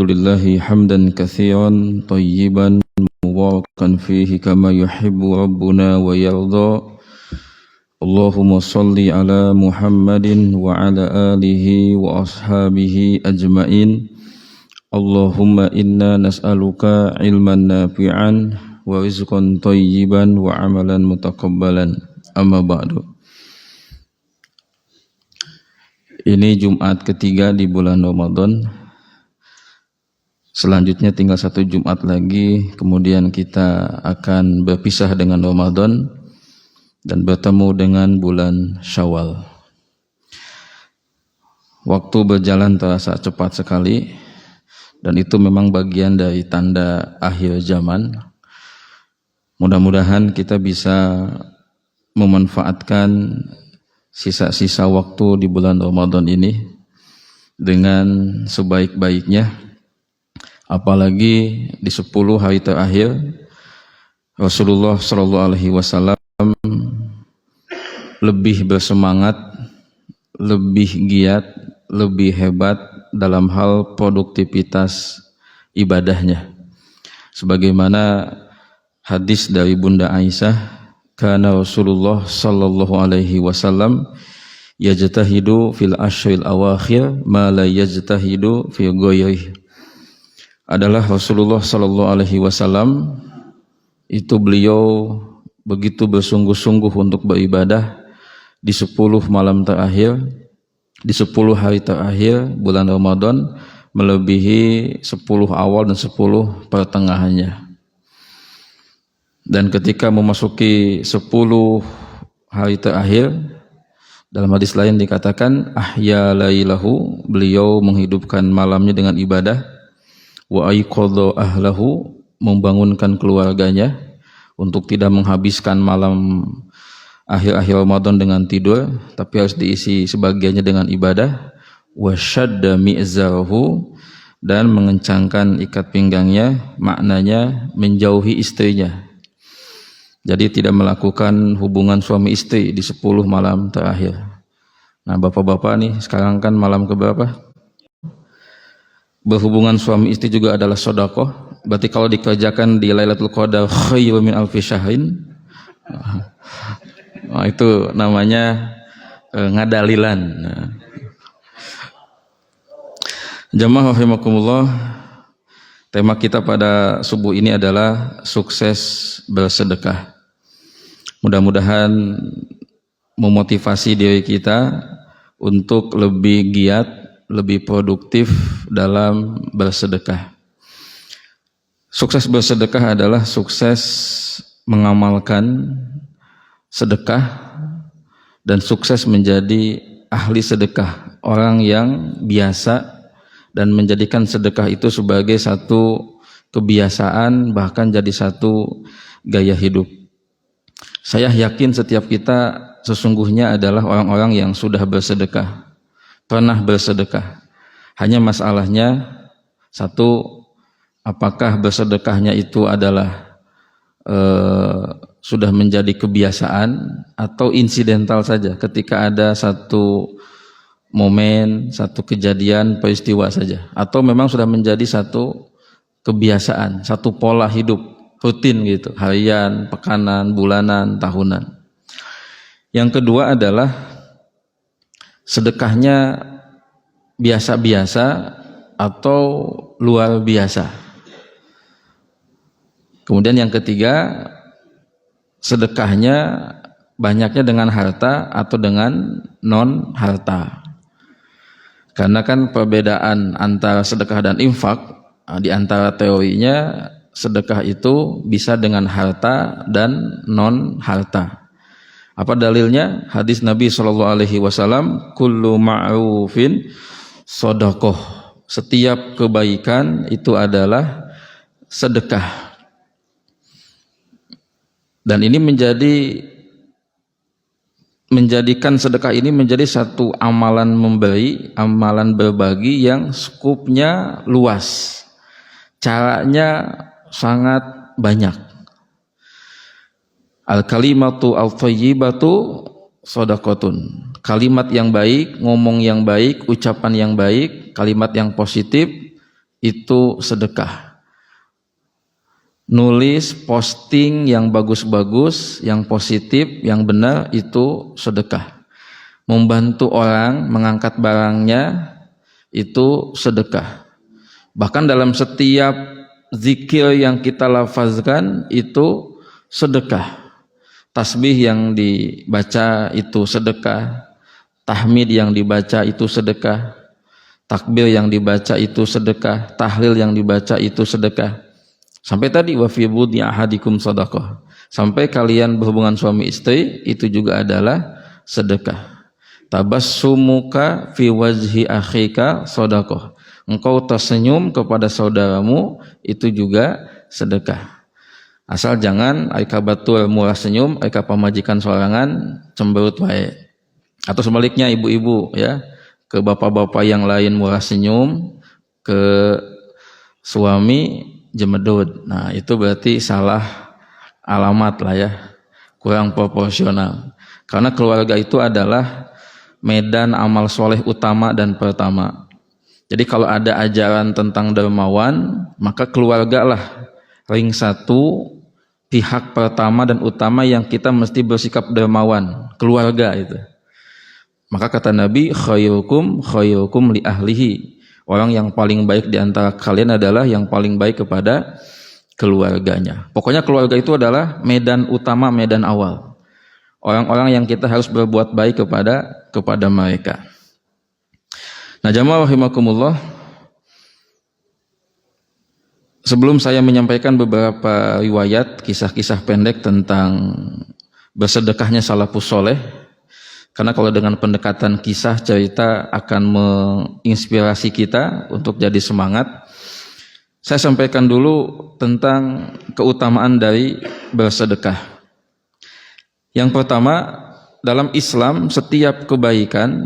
Alhamdulillahi hamdan katsiran tayyiban mubarakan fihi kama yuhibbu rabbuna wa yarda. Allahumma salli ala Muhammadin wa ala alihi wa ashabihi ajmain. Allahumma inna nas'aluka ilman nafi'an wa rizqan tayyiban wa amalan mutakabbalan. Amma ba'du. Ini Jumat ketiga di bulan Ramadan. Selanjutnya tinggal satu Jumat lagi, kemudian kita akan berpisah dengan Ramadan dan bertemu dengan bulan Syawal. Waktu berjalan terasa cepat sekali, dan itu memang bagian dari tanda akhir zaman. Mudah-mudahan kita bisa memanfaatkan sisa-sisa waktu di bulan Ramadan ini dengan sebaik-baiknya. Apalagi di 10 hari terakhir Rasulullah SAW lebih bersemangat, lebih giat, lebih hebat dalam hal produktivitas ibadahnya. Sebagaimana hadis dari Bunda Aisyah, kana Rasulullah SAW yajtahidu fil ashril awakhir ma la yajtahidu fi ghairihi. Adalah Rasulullah SAW itu beliau begitu bersungguh-sungguh untuk beribadah di 10 malam terakhir, di 10 hari terakhir bulan Ramadan, melebihi 10 awal dan 10 pertengahannya. Dan ketika memasuki 10 hari terakhir, dalam hadis lain dikatakan ahya lailahu, beliau menghidupkan malamnya dengan ibadah, wa aiqadha ahlahu, membangunkan keluarganya untuk tidak menghabiskan malam akhir-akhir Ramadan dengan tidur, tapi harus diisi sebagiannya dengan ibadah, wa syadda mi'zarahu, dan mengencangkan ikat pinggangnya, maknanya menjauhi istrinya. Jadi tidak melakukan hubungan suami istri di 10 malam terakhir. Nah, bapak-bapak nih sekarang kan malam keberapa? Berhubungan suami istri juga adalah sedekah. Berarti kalau dikerjakan di Lailatul Qadar khairun min alfi syahrin, itu namanya ngadalilan. Jamaah rahimakumullah, tema kita pada subuh ini adalah sukses bersedekah. Mudah-mudahan memotivasi diri kita untuk lebih giat, lebih produktif dalam bersedekah. Sukses bersedekah adalah sukses mengamalkan sedekah dan sukses menjadi ahli sedekah, orang yang biasa dan menjadikan sedekah itu sebagai satu kebiasaan, bahkan jadi satu gaya hidup. Saya yakin setiap kita sesungguhnya adalah orang-orang yang sudah bersedekah, pernah bersedekah. Hanya masalahnya satu, apakah bersedekahnya itu adalah sudah menjadi kebiasaan atau insidental saja, ketika ada satu momen, satu kejadian, peristiwa saja, atau memang sudah menjadi satu kebiasaan, satu pola hidup rutin gitu, harian, pekanan, bulanan, tahunan. Yang kedua adalah sedekahnya biasa-biasa atau luar biasa. Kemudian yang ketiga, sedekahnya banyaknya dengan harta atau dengan non harta. Karena kan perbedaan antara sedekah dan infak, di antara teorinya sedekah itu bisa dengan harta dan non harta. Apa dalilnya? Hadis Nabi SAW, kullu ma'rufin sedekah. Setiap kebaikan itu adalah sedekah. Dan ini menjadikan sedekah ini menjadi satu amalan memberi, amalan berbagi yang skupnya luas. Caranya sangat banyak. Al-kalimatu al-thayyibatu shadaqatun. Kalimat yang baik, ngomong yang baik, ucapan yang baik, kalimat yang positif, itu sedekah. Nulis, posting yang bagus-bagus, yang positif, yang benar itu sedekah. Membantu orang mengangkat barangnya itu sedekah. Bahkan dalam setiap zikir yang kita lafazkan itu sedekah. Tasbih yang dibaca itu sedekah, tahmid yang dibaca itu sedekah, takbir yang dibaca itu sedekah, tahlil yang dibaca itu sedekah. Sampai tadi wa fi budni ahadikum shadaqah. Sampai kalian berhubungan suami istri itu juga adalah sedekah. Tabassumuka fi wajhi akhika shadaqah. Engkau tersenyum kepada saudaramu itu juga sedekah. Asal jangan aika batul murah senyum, aika pamajikan sorangan cemberut wae. Atau sebaliknya ibu-ibu ya, ke bapak-bapak yang lain murah senyum, ke suami jemedut. Nah, itu berarti salah alamat lah ya. Kurang proporsional. Karena keluarga itu adalah medan amal soleh utama dan pertama. Jadi kalau ada ajaran tentang dermawan, maka keluarga lah ring satu, pihak pertama dan utama yang kita mesti bersikap dermawan, keluarga itu. Maka kata Nabi, khairukum li ahlihi. Orang yang paling baik di antara kalian adalah yang paling baik kepada keluarganya. Pokoknya keluarga itu adalah medan utama, medan awal. Orang-orang yang kita harus berbuat baik kepada mereka. Nah, jamaah rahimakumullah, sebelum saya menyampaikan beberapa riwayat, kisah-kisah pendek tentang bersedekahnya salafus soleh, karena kalau dengan pendekatan kisah cerita akan menginspirasi kita untuk jadi semangat, saya sampaikan dulu tentang keutamaan dari bersedekah. Yang pertama, dalam Islam setiap kebaikan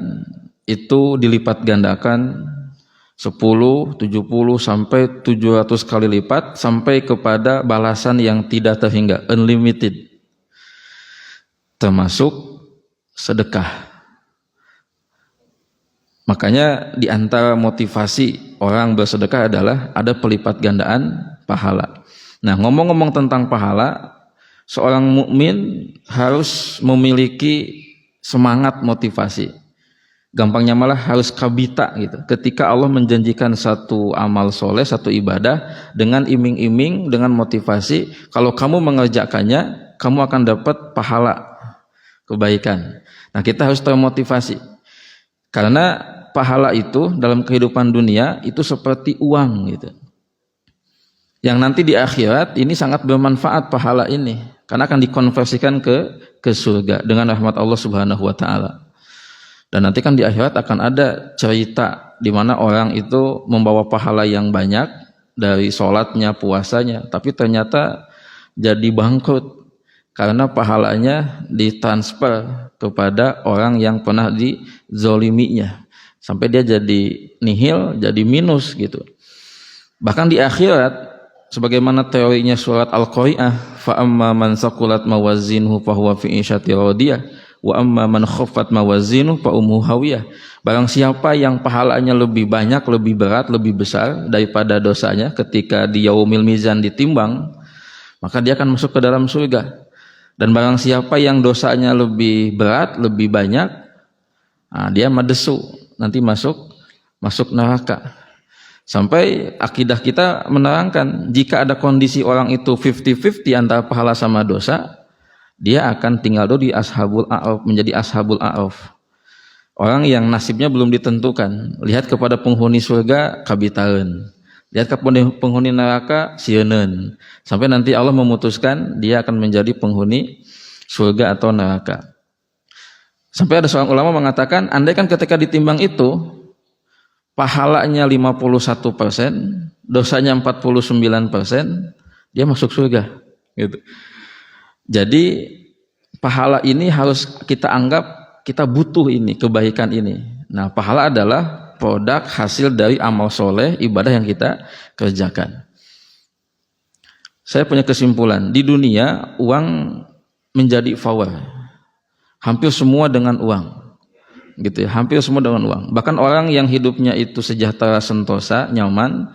itu dilipat gandakan 10, 70 sampai 700 kali lipat sampai kepada balasan yang tidak terhingga, unlimited. Termasuk sedekah. Makanya di antara motivasi orang bersedekah adalah ada pelipat gandaan pahala. Nah, ngomong-ngomong tentang pahala, seorang mukmin harus memiliki semangat motivasi. Gampangnya malah harus kabita gitu. Ketika Allah menjanjikan satu amal soleh, satu ibadah dengan iming-iming, dengan motivasi, kalau kamu mengerjakannya, kamu akan dapat pahala kebaikan. Nah, kita harus termotivasi. Karena pahala itu dalam kehidupan dunia itu seperti uang gitu. Yang nanti di akhirat ini sangat bermanfaat pahala ini, karena akan dikonversikan ke surga dengan rahmat Allah Subhanahu wa taala. Dan nanti kan di akhirat akan ada cerita di mana orang itu membawa pahala yang banyak dari sholatnya, puasanya, tapi ternyata jadi bangkrut karena pahalanya ditransfer kepada orang yang pernah dizoliminya, sampai dia jadi nihil, jadi minus gitu. Bahkan di akhirat, sebagaimana teorinya surat Al-Qari'ah, fa amma man saqulat mawazinuhu fa huwa fi 'ishatin radiyah wa amma man khaffat mawazinuhu fa ummuhu hawiyah. Barang siapa yang pahalanya lebih banyak, lebih berat, lebih besar daripada dosanya ketika di yaumil mizan ditimbang, maka dia akan masuk ke dalam surga. Dan barang siapa yang dosanya lebih berat, lebih banyak, nah dia madesu, nanti masuk neraka. Sampai akidah kita menerangkan, jika ada kondisi orang itu 50-50 antara pahala sama dosa, dia akan tinggal dulu di ashabul a'raf, menjadi ashabul a'raf. Orang yang nasibnya belum ditentukan. Lihat kepada penghuni surga kabitaeun, lihat kepada penghuni neraka sieun. Sampai nanti Allah memutuskan dia akan menjadi penghuni surga atau neraka. Sampai ada seorang ulama mengatakan, andai kan ketika ditimbang itu pahalanya 51%, dosanya 49%, dia masuk surga gitu. Jadi pahala ini harus kita anggap kita butuh ini, kebaikan ini. Nah, pahala adalah produk hasil dari amal soleh, ibadah yang kita kerjakan. Saya punya kesimpulan, di dunia uang menjadi power. Hampir semua dengan uang. Gitu ya, hampir semua dengan uang. Bahkan orang yang hidupnya itu sejahtera, sentosa, nyaman,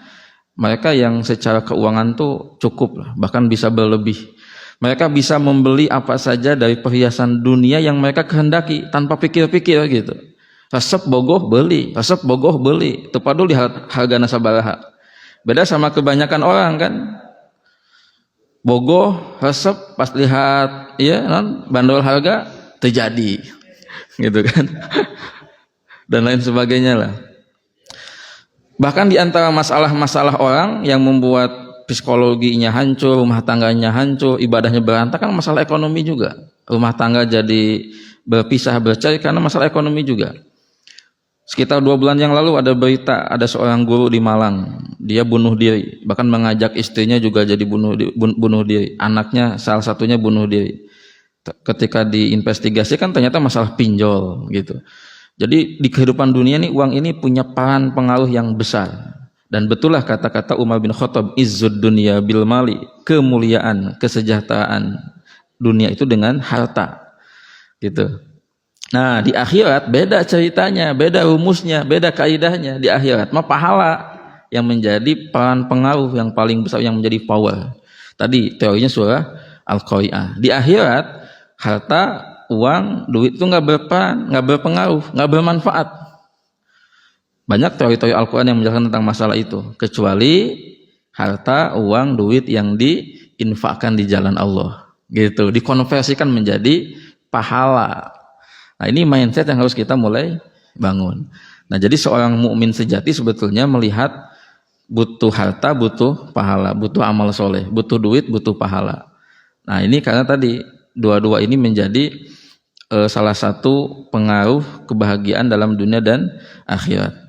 mereka yang secara keuangan tuh cukup lah, bahkan bisa berlebih. Mereka bisa membeli apa saja dari perhiasan dunia yang mereka kehendaki tanpa pikir-pikir gitu. Resep bogoh beli, resep bogoh beli. Tepadul di harga nasabaraha. Beda sama kebanyakan orang kan. Bogoh, resep pas lihat ya bandrol harga terjadi gitu kan. Dan lain sebagainya lah. Bahkan di antara masalah-masalah orang yang membuat psikologinya hancur, rumah tangganya hancur, ibadahnya berantakan, masalah ekonomi juga. Rumah tangga jadi berpisah bercerai karena masalah ekonomi juga. Sekitar 2 bulan yang lalu ada berita, ada seorang guru di Malang, dia bunuh diri, bahkan mengajak istrinya juga jadi bunuh diri, anaknya salah satunya bunuh diri. Ketika diinvestigasikan ternyata masalah pinjol gitu. Jadi di kehidupan dunia ini uang ini punya peran pengaruh yang besar. Dan betullah kata-kata Umar bin Khattab, izzud dunya bil mali, kemuliaan, kesejahteraan dunia itu dengan harta. Gitu. Nah, di akhirat beda ceritanya, beda rumusnya, beda kaidahnya. Di akhirat mah pahala yang menjadi peran pengaruh yang paling besar, yang menjadi power. Tadi teorinya surah Al-Qari'ah. Di akhirat harta, uang, duit itu nggak berperan, nggak berpengaruh, nggak bermanfaat. Banyak teori-teori Al-Quran yang menjelaskan tentang masalah itu, kecuali harta, uang, duit yang diinfakkan di jalan Allah, gitu, dikonversikan menjadi pahala. Nah, ini mindset yang harus kita mulai bangun. Nah, jadi seorang mukmin sejati sebetulnya melihat butuh harta, butuh pahala, butuh amal soleh, butuh duit, butuh pahala. Nah, ini karena tadi dua-dua ini menjadi salah satu pengaruh kebahagiaan dalam dunia dan akhirat.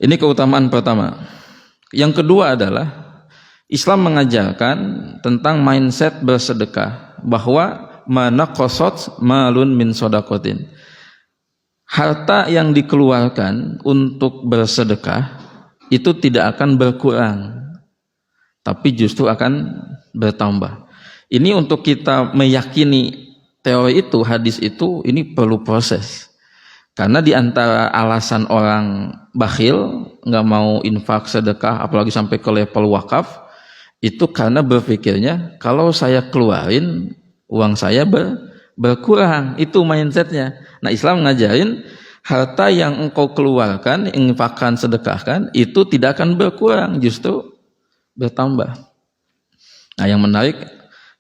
Ini keutamaan pertama. Yang kedua adalah Islam mengajarkan tentang mindset bersedekah, bahwa manaqasat malun min shadaqatin. Harta yang dikeluarkan untuk bersedekah itu tidak akan berkurang, tapi justru akan bertambah. Ini untuk kita meyakini teori itu, hadis itu, ini perlu proses. Karena di antara alasan orang bakhil, nggak mau infak sedekah, apalagi sampai ke level wakaf, itu karena berpikirnya kalau saya keluarin uang saya berkurang. Itu mindsetnya. Nah, Islam ngajarin harta yang engkau keluarkan, infakkan, sedekahkan, itu tidak akan berkurang, justru bertambah. Nah, yang menarik,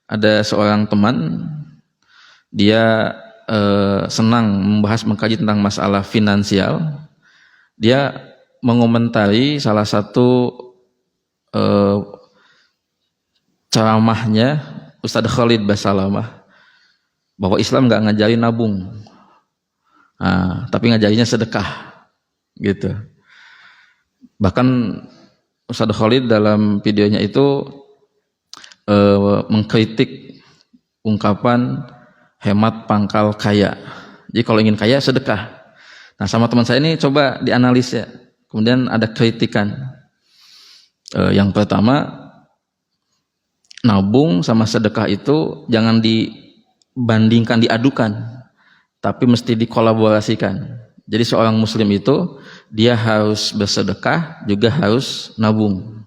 ada seorang teman, dia senang membahas, mengkaji tentang masalah finansial. Dia mengomentari salah satu ceramahnya Ustadz Khalid Basalamah, bahwa Islam nggak ngajarin nabung, tapi ngajarinnya sedekah, gitu. Bahkan Ustadz Khalid dalam videonya itu mengkritik ungkapan hemat pangkal kaya. Jadi kalau ingin kaya sedekah. Nah, sama teman saya ini coba dianalisis ya. Kemudian ada kritikan. Yang pertama, nabung sama sedekah itu jangan dibandingkan, diadukan, tapi mesti dikolaborasikan. Jadi seorang muslim itu dia harus bersedekah juga harus nabung.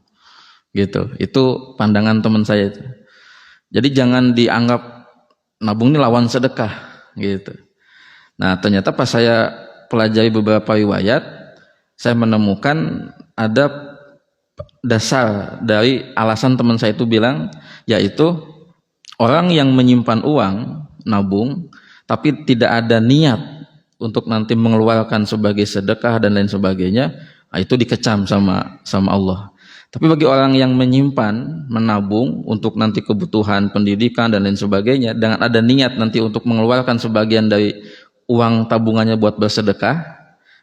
Gitu. Itu pandangan teman saya itu. Jadi jangan dianggap nabung ini lawan sedekah, gitu. Nah, ternyata pas saya pelajari beberapa riwayat, saya menemukan ada dasar dari alasan teman saya itu bilang, yaitu orang yang menyimpan uang, nabung, tapi tidak ada niat untuk nanti mengeluarkan sebagai sedekah dan lain sebagainya, itu dikecam sama Allah. Tapi bagi orang yang menyimpan, menabung untuk nanti kebutuhan pendidikan dan lain sebagainya, dengan ada niat nanti untuk mengeluarkan sebagian dari uang tabungannya buat bersedekah,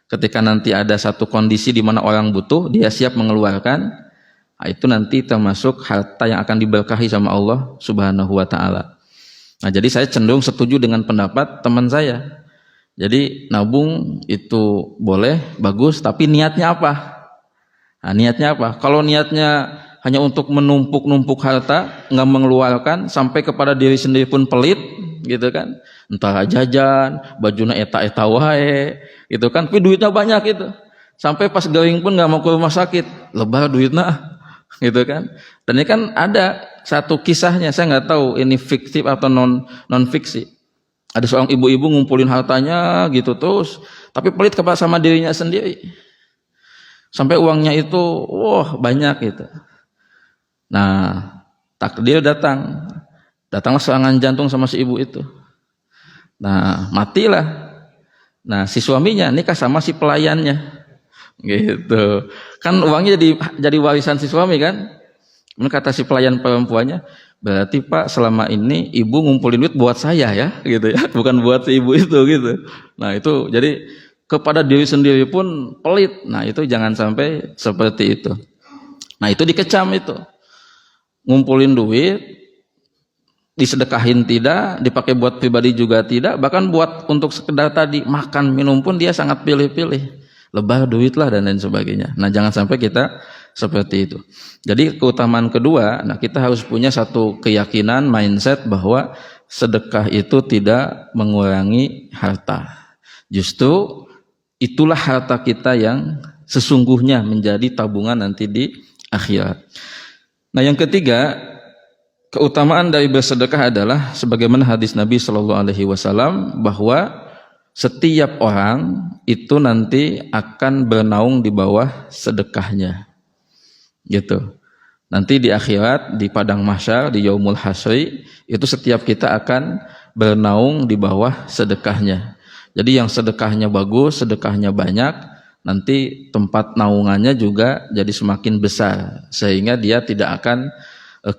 ketika nanti ada satu kondisi di mana orang butuh, dia siap mengeluarkan, itu nanti termasuk harta yang akan diberkahi sama Allah Subhanahu wa Ta'ala. Nah, jadi saya cenderung setuju dengan pendapat teman saya. Jadi nabung itu boleh, bagus, tapi niatnya apa? Nah, niatnya apa? Kalau niatnya hanya untuk menumpuk-numpuk harta, nggak mengeluarkan, sampai kepada diri sendiri pun pelit, gitu kan? Entah jajan, bajunya eta-eta wae, gitu kan? Tapi duitnya banyak itu. Sampai pas garing pun nggak mau ke rumah sakit. lebar duitnya gitu kan. Dan ini kan ada satu kisahnya, saya nggak tahu ini fiktif atau non fiksi. Ada seorang ibu-ibu ngumpulin hartanya gitu terus, tapi pelit kepada sama dirinya sendiri. Sampai uangnya itu wah banyak gitu. Nah, takdir datanglah serangan jantung sama si ibu itu. Nah, matilah. Nah, si suaminya nikah sama si pelayannya. Gitu. Kan uangnya jadi warisan si suami kan? Kata si pelayan perempuannya, berarti Pak selama ini ibu ngumpulin duit buat saya ya, gitu ya, bukan buat si ibu itu gitu. Nah, itu jadi kepada diri sendiri pun pelit. Nah, itu jangan sampai seperti itu. Nah, itu dikecam itu. Ngumpulin duit, disedekahin tidak, dipakai buat pribadi juga tidak, bahkan buat untuk sekedar tadi makan minum pun dia sangat pilih-pilih, lebar duit lah dan lain sebagainya. Nah, jangan sampai kita seperti itu. Jadi keutamaan kedua, nah kita harus punya satu keyakinan mindset bahwa sedekah itu tidak mengurangi harta. Justru itulah harta kita yang sesungguhnya menjadi tabungan nanti di akhirat. Nah, yang ketiga, keutamaan dari bersedekah adalah sebagaimana hadis Nabi Shallallahu Alaihi Wasallam bahwa setiap orang itu nanti akan bernaung di bawah sedekahnya, gitu. Nanti di akhirat, di padang mahsyar, di yaumul hasri, itu setiap kita akan bernaung di bawah sedekahnya. Jadi yang sedekahnya bagus, sedekahnya banyak, nanti tempat naungannya juga jadi semakin besar, sehingga dia tidak akan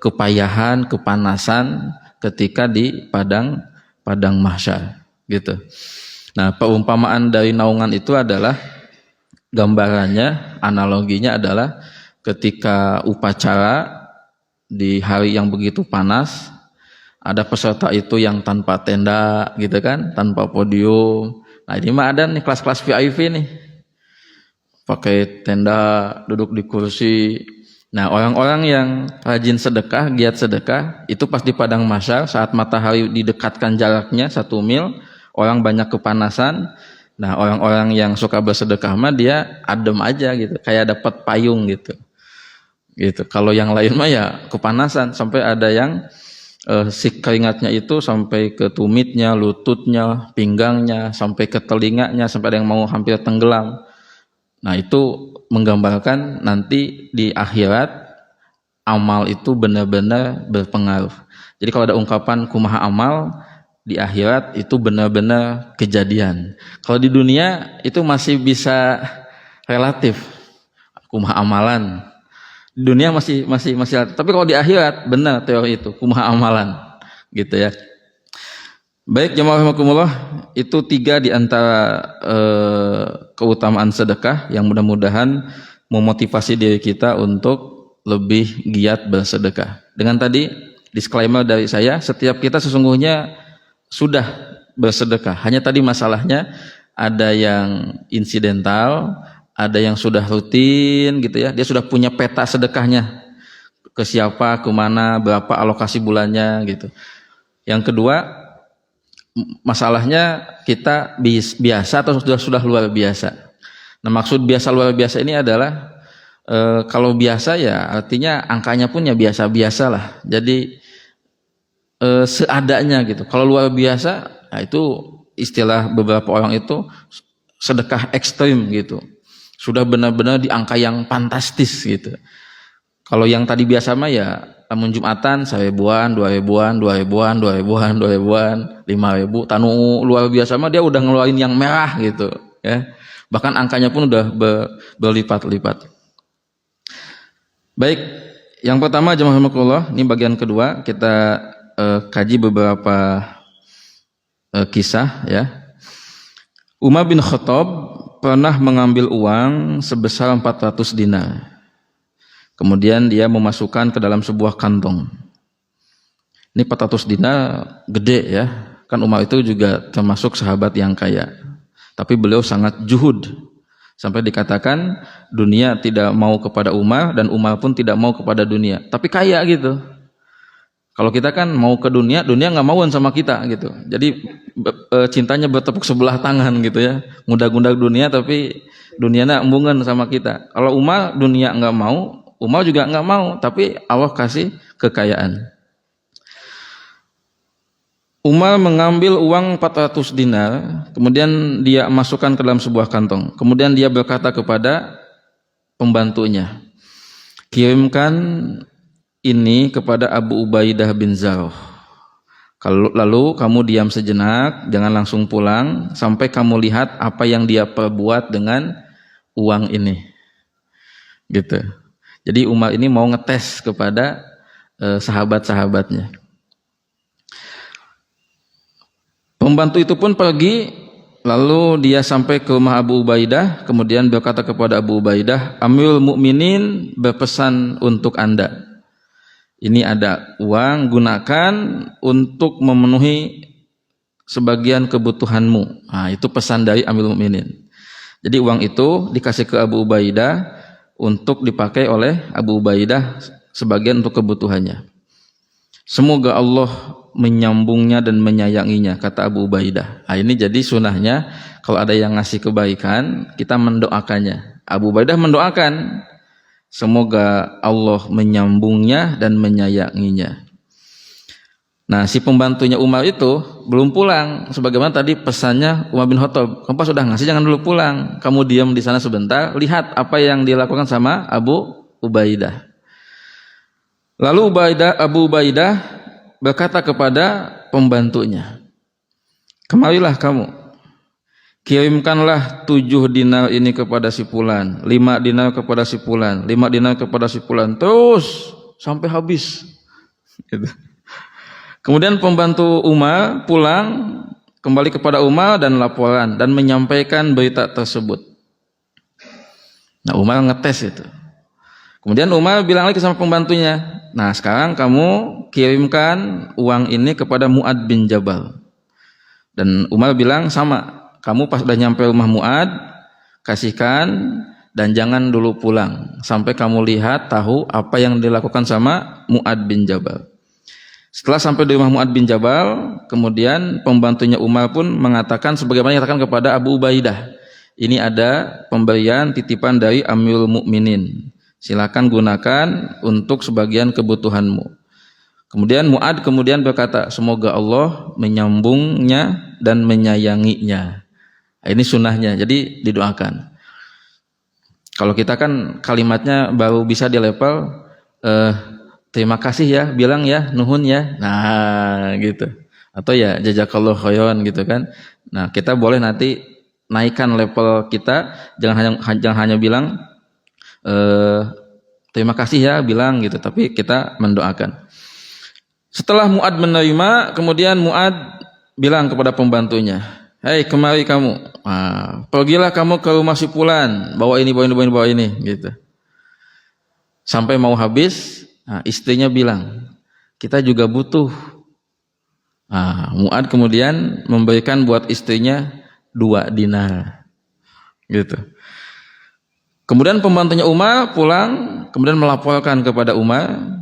kepayahan, kepanasan ketika di padang mahsyar, gitu. Nah, perumpamaan dari naungan itu adalah gambarannya, analoginya adalah ketika upacara di hari yang begitu panas, ada peserta itu yang tanpa tenda gitu kan, tanpa podium. Nah, ini mah ada nih kelas-kelas VIP nih, pakai tenda, duduk di kursi. Nah, orang-orang yang rajin sedekah, giat sedekah, itu pas di padang mahsyar saat matahari didekatkan jaraknya 1 mil, orang banyak kepanasan. Nah, orang-orang yang suka bersedekah mah dia adem aja gitu, kayak dapat payung gitu. Gitu. Kalau yang lain mah ya kepanasan, sampai ada yang si keringatnya itu sampai ke tumitnya, lututnya, pinggangnya, sampai ke telinganya, sampai ada yang mau hampir tenggelam. Nah, itu menggambarkan nanti di akhirat amal itu benar-benar berpengaruh. Jadi kalau ada ungkapan kumaha amal, di akhirat itu benar-benar kejadian. Kalau di dunia itu masih bisa relatif, kumaha amalan. Di dunia masih tapi kalau di akhirat benar teori itu kumaha amalan, gitu ya. Baik jemaah rahimakumullah, itu 3 di antara keutamaan sedekah yang mudah-mudahan memotivasi diri kita untuk lebih giat bersedekah. Dengan tadi disclaimer dari saya, setiap kita sesungguhnya sudah bersedekah. Hanya tadi masalahnya ada yang insidental, ada yang sudah rutin gitu ya. Dia sudah punya peta sedekahnya, ke siapa, kemana, berapa alokasi bulannya gitu. Yang kedua, masalahnya kita biasa atau sudah luar biasa. Nah, maksud biasa luar biasa ini adalah kalau biasa ya artinya angkanya pun ya biasa-biasa lah. Jadi seadanya gitu. Kalau luar biasa, nah itu istilah beberapa orang itu sedekah ekstrim gitu. Sudah benar-benar di angka yang fantastis gitu. Kalau yang tadi biasa mah ya lamun Jumatan 1.000-an, 2.000-an, 2.000-an, 2.000-an, 2.000-an, 5.000. Tanu luar biasa mah dia udah ngeluarin yang merah gitu ya. Bahkan angkanya pun udah berlipat-lipat. Baik, yang pertama jemaah rahimakumullah, ini bagian kedua kita kaji beberapa kisah ya. Umar bin Khattab pernah mengambil uang sebesar 400 dinar. Kemudian dia memasukkan ke dalam sebuah kantong. Ini 400 dinar gede ya. Kan Umar itu juga termasuk sahabat yang kaya. Tapi beliau sangat juhud. Sampai dikatakan dunia tidak mau kepada Umar dan Umar pun tidak mau kepada dunia. Tapi kaya gitu. Kalau kita kan mau ke dunia nggak mauan sama kita gitu. Jadi cintanya bertepuk sebelah tangan gitu ya. Ngudak-ngudak dunia tapi Duniana embungan sama kita. Kalau Umar dunia enggak mau, Umar juga enggak mau, tapi Allah kasih kekayaan. Umar mengambil uang 400 dinar, kemudian dia masukkan ke dalam sebuah kantong. Kemudian dia berkata kepada pembantunya, kirimkan ini kepada Abu Ubaidah bin Zarrah. Lalu kamu diam sejenak, jangan langsung pulang sampai kamu lihat apa yang dia perbuat dengan uang ini. Gitu. Jadi Umar ini mau ngetes kepada sahabat-sahabatnya. Pembantu itu pun pergi, lalu dia sampai ke rumah Abu Ubaidah, kemudian berkata kepada Abu Ubaidah, Amirul Mukminin berpesan untuk Anda. Ini ada uang, gunakan untuk memenuhi sebagian kebutuhanmu. Nah, itu pesan dari Amirul Mukminin. Jadi uang itu dikasih ke Abu Ubaidah untuk dipakai oleh Abu Ubaidah sebagian untuk kebutuhannya. Semoga Allah menyambungnya dan menyayanginya, kata Abu Ubaidah. Nah, ini jadi sunahnya kalau ada yang ngasih kebaikan, kita mendoakannya. Abu Ubaidah mendoakan, semoga Allah menyambungnya dan menyayanginya. Nah, si pembantunya Umar itu belum pulang. Sebagaimana tadi pesannya Umar bin Khattab, kamu sudah ngasih jangan dulu pulang. Kamu diam di sana sebentar, lihat apa yang dilakukan sama Abu Ubaidah. Lalu Abu Ubaidah berkata kepada pembantunya, kemarilah kamu, kirimkanlah 7 dinar ini kepada si fulan, 5 dinar kepada si fulan, 5 dinar kepada si fulan, terus sampai habis. Gitu. Kemudian pembantu Umar pulang kembali kepada Umar dan laporan dan menyampaikan berita tersebut. Nah, Umar ngetes itu. Kemudian Umar bilang lagi sama pembantunya, nah sekarang kamu kirimkan uang ini kepada Mu'ad bin Jabal. Dan Umar bilang sama, kamu pas udah nyampe rumah Mu'ad, kasihkan dan jangan dulu pulang sampai kamu lihat tahu apa yang dilakukan sama Mu'ad bin Jabal. Setelah sampai di rumah Mu'ad bin Jabal, kemudian pembantunya Umar pun mengatakan sebagaimana yang dikatakan kepada Abu Ubaidah, ini ada pemberian titipan dari Amirul Mukminin, silakan gunakan untuk sebagian kebutuhanmu. Kemudian Mu'ad berkata, semoga Allah menyambungnya dan menyayanginya. Ini sunnahnya, jadi didoakan. Kalau kita kan kalimatnya baru bisa di level terima kasih ya, bilang ya, nuhun ya, nah gitu. Atau ya jazakallahu khairan gitu kan. Nah, kita boleh nanti naikkan level kita, jangan hanya bilang terima kasih ya, bilang gitu, tapi kita mendoakan. Setelah Mu'ad menerima, kemudian Mu'ad bilang kepada pembantunya, hei kemari kamu, pergilah kamu ke rumah si fulan, bawa ini gitu. Sampai mau habis, istrinya bilang, kita juga butuh. Mu'ad kemudian memberikan buat istrinya 2 dinar gitu. Kemudian pembantunya Umar pulang, kemudian melaporkan kepada Umar.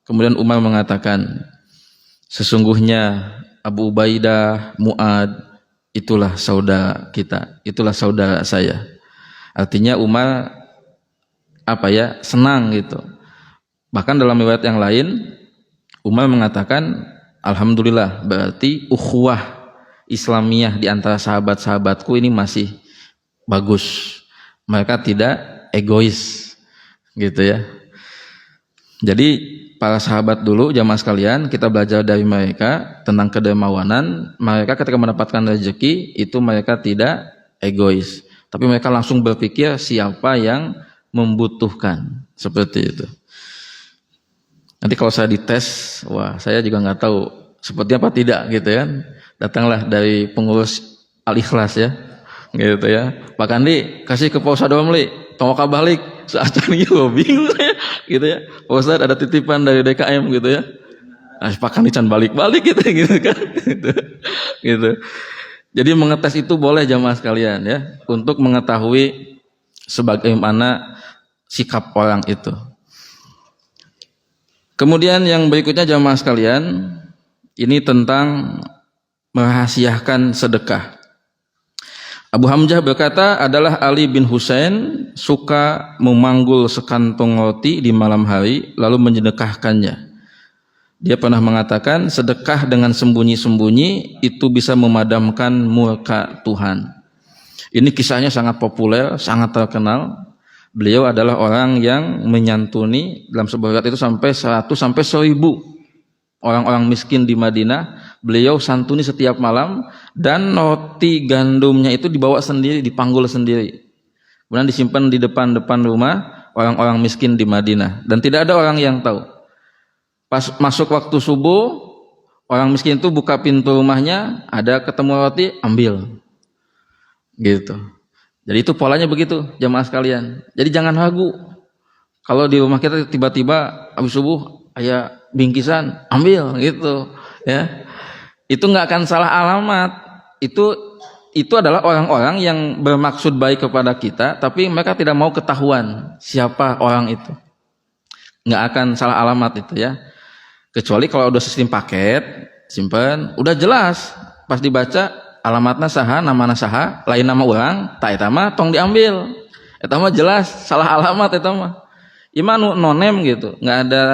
Kemudian Umar mengatakan, sesungguhnya Abu Ubaidah, Mu'ad, itulah saudara kita, itulah saudara saya. Artinya Umar senang gitu. Bahkan dalam riwayat yang lain, Umar mengatakan, alhamdulillah, berarti ukhuwah Islamiyah di antara sahabat-sahabatku ini masih bagus. Mereka tidak egois gitu ya. Jadi para sahabat dulu, jamaah sekalian, kita belajar dari mereka tentang kedermawanan. Mereka ketika mendapatkan rezeki itu mereka tidak egois, tapi mereka langsung berpikir siapa yang membutuhkan, seperti itu. Nanti kalau saya dites, wah saya juga nggak tahu seperti apa tidak gitu ya. Datanglah dari pengurus Al-Ikhlas ya, gitu ya. Pak Kandi kasih ke Pak Ustadz Domli, tongok balik. Seacan gitu, bingung saya, gitu ya. Pak Ustadz ada titipan dari DKM gitu ya. Pak Kandi can balik-balik gitu kan, gitu. Jadi mengetes itu boleh jamaah sekalian ya, untuk mengetahui sebagaimana sikap orang itu. Kemudian yang berikutnya jamaah sekalian, ini tentang merahasiakan sedekah. Abu Hamzah berkata, adalah Ali bin Husain suka memanggul sekantong roti di malam hari lalu menyedekahkannya. Dia pernah mengatakan, sedekah dengan sembunyi-sembunyi itu bisa memadamkan murka Tuhan. Ini kisahnya sangat populer, sangat terkenal. Beliau adalah orang yang menyantuni dalam sebuah riwayat itu sampai 100 sampai 1000 orang-orang miskin di Madinah. Beliau santuni setiap malam, dan roti gandumnya itu dibawa sendiri, dipanggul sendiri. Kemudian disimpan di depan rumah orang-orang miskin di Madinah, dan tidak ada orang yang tahu. Pas masuk waktu subuh, orang miskin itu buka pintu rumahnya, ada ketemu roti, ambil. Gitu. Jadi itu polanya begitu, jamaah sekalian. Jadi jangan ragu. Kalau di rumah kita tiba-tiba habis subuh aya bingkisan, ambil gitu, ya. Itu nggak akan salah alamat. Itu adalah orang-orang yang bermaksud baik kepada kita, tapi mereka tidak mau ketahuan siapa orang itu. Nggak akan salah alamat itu, ya. Kecuali kalau udah sistem paket, simpen, udah jelas, pas dibaca alamatna saha, namana saha, lain nama orang, tak eta mah tong diambil. Eta mah jelas salah alamat eta mah. Iman nonem gitu, nggak ada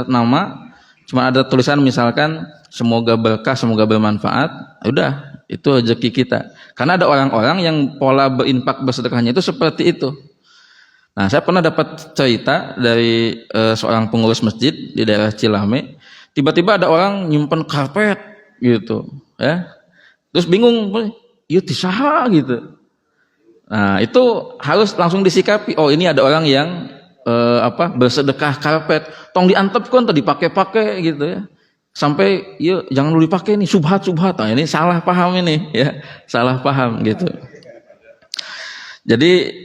nama, cuma ada tulisan misalkan semoga berkah, semoga bermanfaat. Udah, itu rezeki kita. Karena ada orang-orang yang pola berinfak bersedekahnya itu seperti itu. Nah, saya pernah dapat cerita dari seorang pengurus masjid di daerah Cilame. Tiba-tiba ada orang nyimpen karpet gitu, ya. Terus bingung, iya tisaha gitu. Nah, itu harus langsung disikapi. Oh, ini ada orang yang bersedekah karpet, tong diantepkan atau dipakai-pakai gitu, ya. Sampai iya jangan dulu dipakai nih, subhat. Nah, ini salah paham ini, ya. Salah paham gitu. Jadi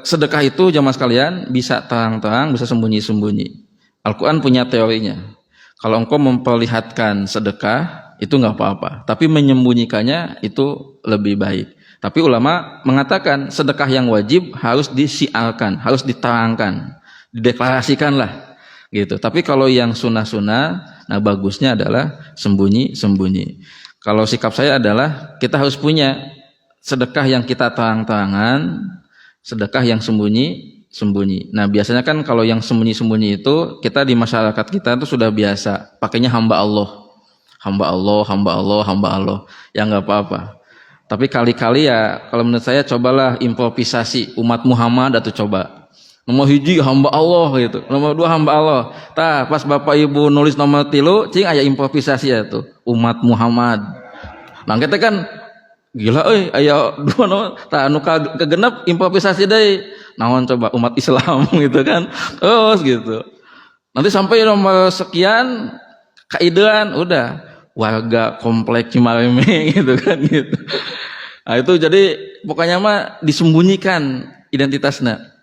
sedekah itu jamaah sekalian bisa terang-terang, bisa sembunyi-sembunyi. Al-Quran punya teorinya. Kalau engkau memperlihatkan sedekah itu nggak apa-apa, tapi menyembunyikannya itu lebih baik. Tapi ulama mengatakan sedekah yang wajib harus disiarkan, harus diterangkan, dideklarasikan lah, gitu. Tapi kalau yang sunnah-sunnah, nah bagusnya adalah sembunyi-sembunyi. Kalau sikap saya adalah kita harus punya sedekah yang kita terang-terangan, sedekah yang sembunyi-sembunyi. Nah biasanya kan kalau yang sembunyi-sembunyi itu kita di masyarakat kita itu sudah biasa pakainya hamba Allah, ya nggak apa-apa. Tapi kali-kali ya kalau menurut saya cobalah improvisasi umat Muhammad atau coba. Nomor 1 hamba Allah gitu, nomor 2 hamba Allah. Tah pas bapak ibu nulis nomor 3, cing aya improvisasi ya tuh umat Muhammad. Nah kita kan gila aya 2 nomor, tah anu kegenep improvisasi deui. Naon coba umat Islam gitu kan. Terus gitu. Nanti sampai nomor sekian kaidean udah warga komplek Cimareme gitu kan gitu. Nah itu jadi pokoknya mah disembunyikan identitasnya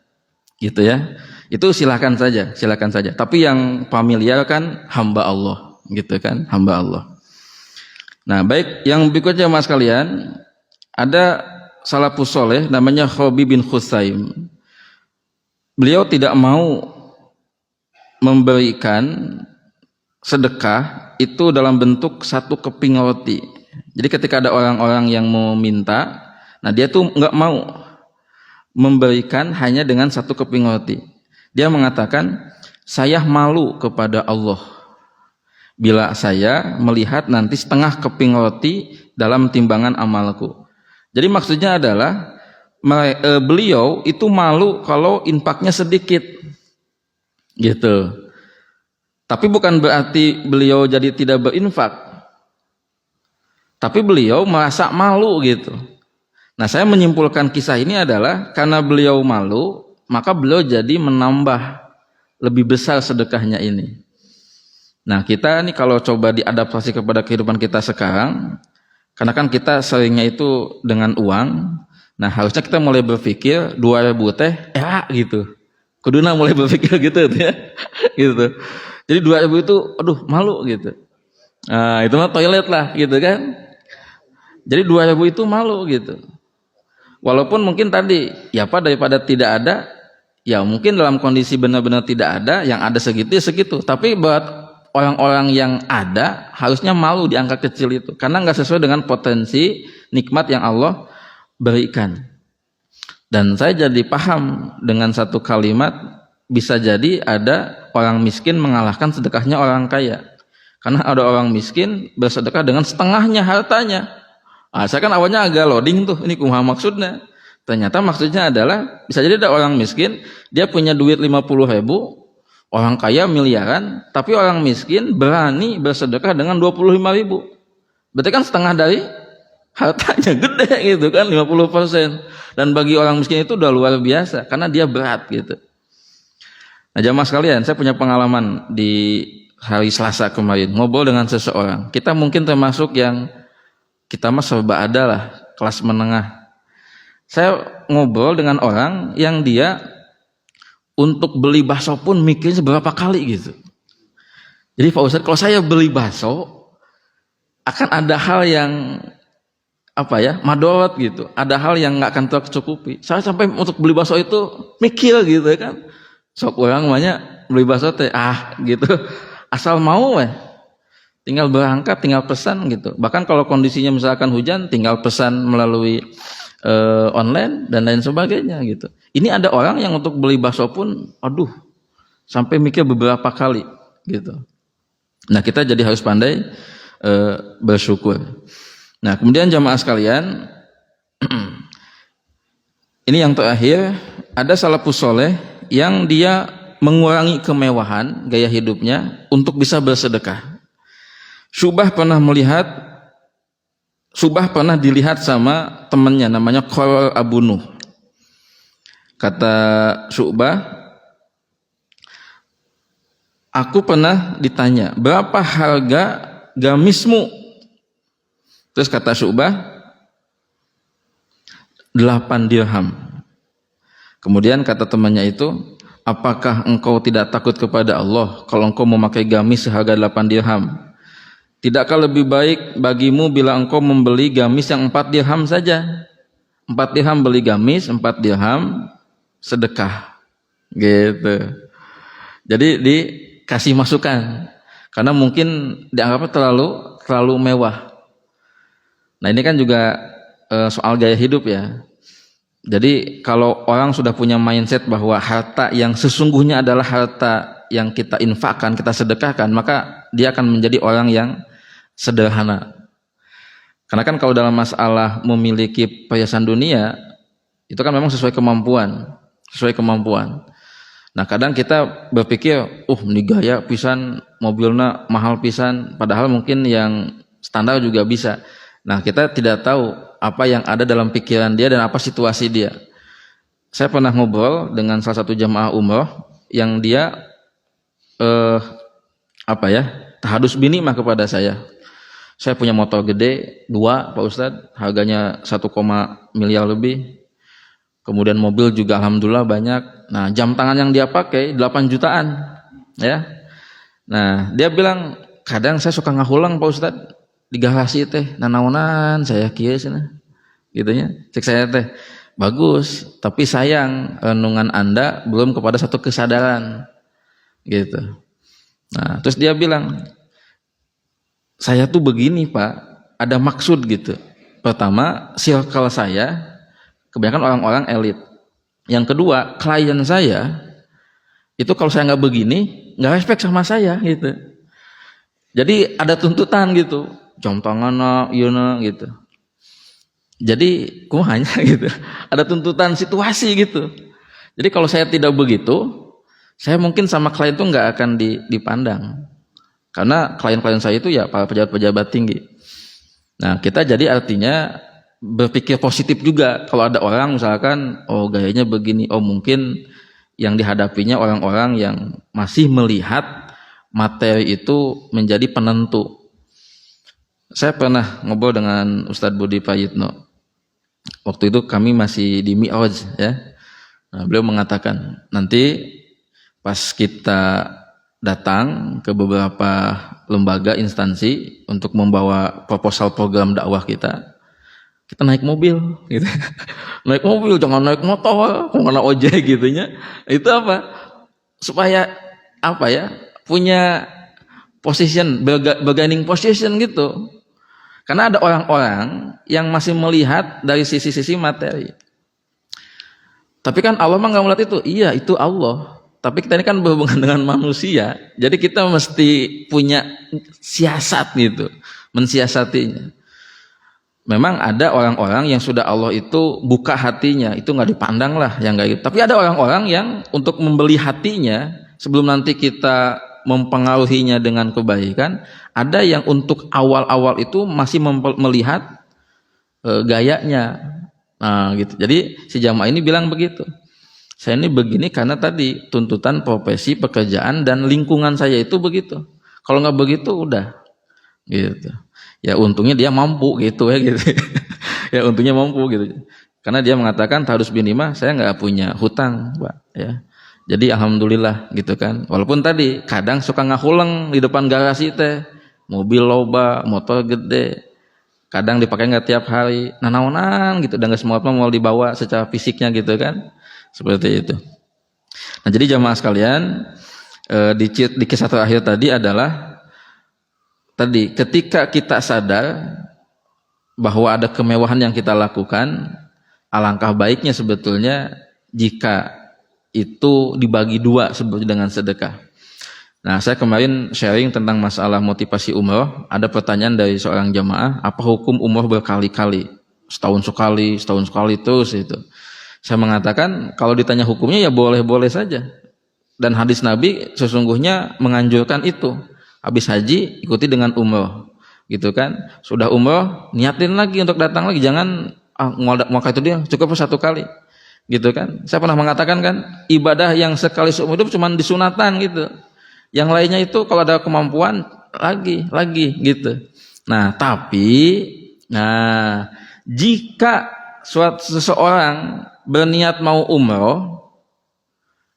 gitu, ya. Itu silakan saja. Tapi yang familiar kan hamba Allah gitu kan, hamba Allah. Nah baik, yang berikutnya mas kalian, ada salafus soleh namanya Khobi bin Khusaim. Beliau tidak mau memberikan sedekah itu dalam bentuk 1 keping roti. Jadi ketika ada orang-orang yang mau minta, nah dia tuh nggak mau memberikan hanya dengan 1 keping roti. Dia mengatakan, saya malu kepada Allah bila saya melihat nanti setengah keping roti dalam timbangan amalku. Jadi maksudnya adalah beliau itu malu kalau infaknya sedikit gitu. Tapi bukan berarti beliau jadi tidak berinfak, tapi beliau merasa malu gitu. Nah saya menyimpulkan kisah ini adalah karena beliau malu, maka beliau jadi menambah lebih besar sedekahnya ini. Nah kita nih kalau coba diadaptasi kepada kehidupan kita sekarang, karena kan kita seringnya itu dengan uang. Nah harusnya kita mulai berpikir 2.000 teh ya gitu. Kuduna mulai berpikir gitu ya. Gitu. Jadi 2.000 itu aduh malu gitu. Nah, itu mah toilet lah gitu kan. Jadi 2.000 itu malu gitu. Walaupun mungkin tadi ya apa daripada tidak ada, ya mungkin dalam kondisi benar-benar tidak ada, yang ada segitu ya segitu. Tapi buat orang-orang yang ada harusnya malu di angka kecil itu, karena nggak sesuai dengan potensi nikmat yang Allah berikan. Dan saya jadi paham dengan satu kalimat, bisa jadi ada orang miskin mengalahkan sedekahnya orang kaya. Karena ada orang miskin bersedekah dengan setengahnya hartanya. Saya kan awalnya agak loading tuh, ini kumaha maksudnya. Ternyata maksudnya adalah, bisa jadi ada orang miskin, dia punya duit 50.000, orang kaya miliaran, tapi orang miskin berani bersedekah dengan 25.000. Berarti kan setengah dari hartanya, gede gitu kan, 50%. Dan bagi orang miskin itu udah luar biasa, karena dia berat gitu. Nah jamaah sekalian, saya punya pengalaman di hari Selasa kemarin, ngobrol dengan seseorang. Kita mungkin termasuk yang, kita mah serba ada lah, kelas menengah. Saya ngobrol dengan orang yang dia untuk beli bakso pun mikirnya seberapa kali gitu. Jadi Pak Ustadz, kalau saya beli bakso, akan ada hal yang madorot gitu, ada hal yang nggak akan tercukupi. Saya sampai untuk beli bakso itu mikir gitu kan, sok orang banyak beli bakso teh gitu, asal mau tinggal berangkat, tinggal pesan gitu. Bahkan kalau kondisinya misalkan hujan, tinggal pesan melalui online dan lain sebagainya gitu. Ini ada orang yang untuk beli bakso pun, sampai mikir beberapa kali gitu. Nah kita jadi harus pandai bersyukur. Nah kemudian jamaah sekalian, ini yang terakhir, ada salafus soleh yang dia mengurangi kemewahan gaya hidupnya untuk bisa bersedekah. Syubah pernah dilihat sama temannya namanya Qaror Abu Nuh. Kata Syubah, aku pernah ditanya, berapa harga gamismu? Terus kata Syubah, 8 dirham. Kemudian kata temannya itu, apakah engkau tidak takut kepada Allah kalau engkau memakai gamis seharga 8 dirham? Tidakkah lebih baik bagimu bila engkau membeli gamis yang 4 dirham saja? 4 dirham beli gamis, 4 dirham sedekah. Gitu. Jadi dikasih masukan. Karena mungkin dianggapnya terlalu mewah. Nah ini kan juga soal gaya hidup ya. Jadi kalau orang sudah punya mindset bahwa harta yang sesungguhnya adalah harta yang kita infakkan, kita sedekahkan, maka dia akan menjadi orang yang sederhana. Karena kan kalau dalam masalah memiliki perhiasan dunia, itu kan memang sesuai kemampuan. Nah kadang kita berpikir, ini gaya pisan, mobilnya mahal pisan, padahal mungkin yang standar juga bisa. Nah kita tidak tahu apa yang ada dalam pikiran dia dan apa situasi dia. Saya pernah ngobrol dengan salah satu jamaah umroh yang dia tahadus binimah kepada saya. Saya punya motor gede 2 Pak Ustadz, harganya 1, miliar lebih. Kemudian mobil juga alhamdulillah banyak. Nah jam tangan yang dia pakai 8 jutaan ya. Nah dia bilang, kadang saya suka ngahulang Pak Ustadz di garasi teh, nanaonan saya kieu cenah. Gitunya. Cek saya teh, bagus, tapi sayang renungan Anda belum kepada satu kesadaran. Gitu. Nah, terus dia bilang, saya tuh begini Pak, ada maksud gitu. Pertama, circle saya kebanyakan orang-orang elit. Yang kedua, klien saya itu kalau saya nggak begini, nggak respect sama saya gitu. Jadi ada tuntutan gitu. Jam tangan gitu. Jadi kumanya gitu. Ada tuntutan situasi gitu. Jadi kalau saya tidak begitu, saya mungkin sama klien itu nggak akan dipandang. Karena klien-klien saya itu ya para pejabat-pejabat tinggi. Nah kita jadi artinya berpikir positif juga. Kalau ada orang misalkan, gayanya begini, mungkin yang dihadapinya orang-orang yang masih melihat materi itu menjadi penentu. Saya pernah ngobrol dengan Ustadz Budi Prayitno. Waktu itu kami masih di Mi'raj ya. Nah, beliau mengatakan, nanti pas kita datang ke beberapa lembaga instansi untuk membawa proposal program dakwah kita naik mobil gitu. Naik mobil, jangan naik motor, kok ojek gitunya. Itu apa? Supaya punya position, bargaining position gitu. Karena ada orang-orang yang masih melihat dari sisi-sisi materi. Tapi kan Allah mah nggak melihat itu. Iya, itu Allah. Tapi kita ini kan berhubungan dengan manusia. Jadi kita mesti punya siasat gitu, mensiasatinya. Memang ada orang-orang yang sudah Allah itu buka hatinya, itu nggak dipandang lah yang nggak gitu. Tapi ada orang-orang yang untuk membeli hatinya sebelum nanti kita mempengaruhinya dengan kebaikan, ada yang untuk awal-awal itu masih melihat gayanya. Nah, gitu. Jadi si jamaah ini bilang begitu. Saya ini begini karena tadi tuntutan profesi, pekerjaan dan lingkungan saya itu begitu. Kalau nggak begitu udah gitu. Ya untungnya dia mampu gitu ya gitu. Ya untungnya mampu gitu. Karena dia mengatakan harus binima saya nggak punya hutang, Pak, ya. Jadi alhamdulillah gitu kan. Walaupun tadi kadang suka ngahuleng di depan garasi teh, mobil loba, motor gede. Kadang dipakai nggak tiap hari, nanaonan gitu, dan nggak semua mau dibawa secara fisiknya gitu kan, seperti itu. Nah jadi jamaah sekalian, di kisah terakhir tadi adalah tadi ketika kita sadar bahwa ada kemewahan yang kita lakukan, alangkah baiknya sebetulnya jika itu dibagi dua sebetulnya dengan sedekah. Nah, saya kemarin sharing tentang masalah motivasi umroh. Ada pertanyaan dari seorang jamaah, apa hukum umroh berkali-kali? Setahun sekali terus itu. Saya mengatakan, kalau ditanya hukumnya ya boleh-boleh saja. Dan hadis Nabi sesungguhnya menganjurkan itu. Habis haji, ikuti dengan umroh. Gitu kan. Sudah umroh, niatin lagi untuk datang lagi. Jangan, mau itu dia, cukup satu kali. Gitu kan. Saya pernah mengatakan kan, ibadah yang sekali seumur hidup cuma disunatan gitu. Yang lainnya itu kalau ada kemampuan lagi gitu. Nah, jika seseorang berniat mau umroh,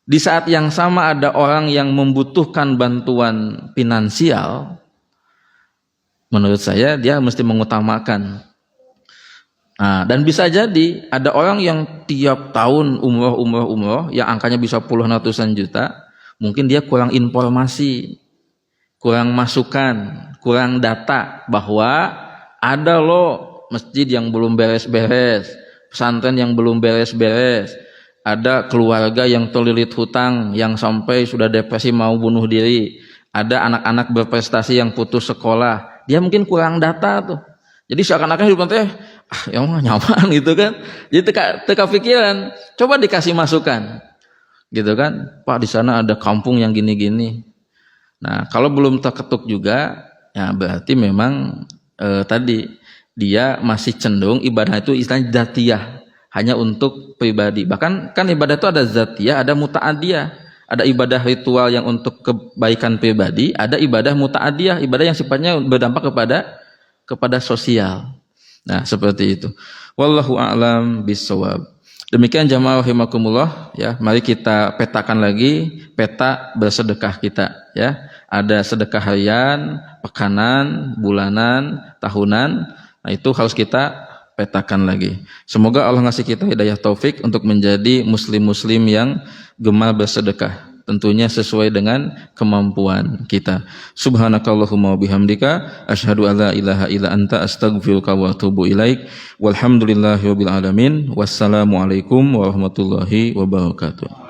di saat yang sama ada orang yang membutuhkan bantuan finansial, menurut saya dia mesti mengutamakan. Nah, dan bisa jadi ada orang yang tiap tahun umroh yang angkanya bisa puluhan ratusan juta. Mungkin dia kurang informasi, kurang masukan, kurang data bahwa ada loh masjid yang belum beres-beres, pesantren yang belum beres-beres, ada keluarga yang terlilit hutang yang sampai sudah depresi mau bunuh diri, ada anak-anak berprestasi yang putus sekolah. Dia mungkin kurang data tuh. Jadi seakan-akan hidup nanti ya nyaman gitu kan. Jadi teka pikiran, coba dikasih masukan. Gitu kan, Pak di sana ada kampung yang gini-gini. Nah kalau belum terketuk juga, ya berarti memang tadi dia masih cenderung ibadah itu istilahnya dzatiyah, hanya untuk pribadi. Bahkan kan ibadah itu ada dzatiyah, ada muta'adiyah. Ada ibadah ritual yang untuk kebaikan pribadi, ada ibadah muta'adiyah, ibadah yang sifatnya berdampak kepada sosial. Nah seperti itu. Wallahu a'lam bishawab. Demikian jamaah rahimakumullah ya, mari kita petakan lagi peta bersedekah kita ya. Ada sedekah harian, pekanan, bulanan, tahunan. Nah, itu harus kita petakan lagi. Semoga Allah ngasih kita hidayah taufik untuk menjadi muslim-muslim yang gemar bersedekah. Tentunya sesuai dengan kemampuan kita. Subhanakallahumma wabihamdika asyhadu alla ilaha illa anta astaghfiruka wa atubu ilaik. Walhamdulillahirabbil alamin. Wassalamualaikum warahmatullahi wabarakatuh.